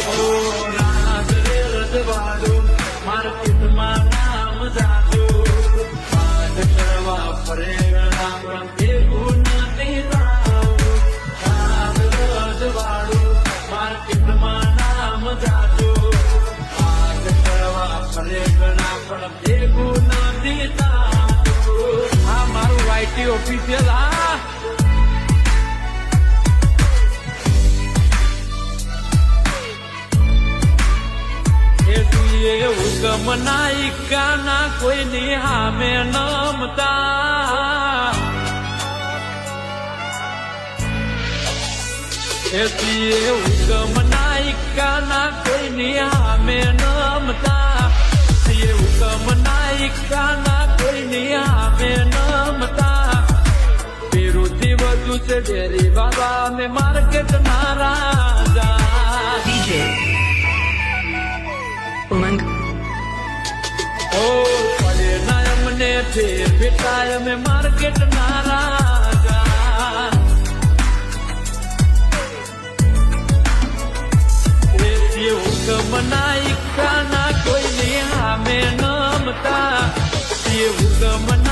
રાજ રે રજવાડું માર્કેટમાં નામ જાતું વાત કરવા ફરે પણ ભેગું નથી થાવું રાજ રજવાડું માર્કેટમાં નામ જાતું વાત કરવા ફરે પણ ભેગું નથી થાતું આ મારું વાયટી ઓફિશિયલ હુકમના ઈકાના કોઈની હામે નમતા હુકમના ઈકાના કોઈની હામે નમતા હુકમના ઈકાના કોઈની હામે નમતા વિરુદ્ધિ વધુ છે ડેરી બાબા ને માર્કેટ ના રાજા DJ Umang પડે ના અમને ઠેર ભેટાય અમે માર્કેટ ના રાજા હુકમના ઈકાના કોઈની હામે નમતા હુકમના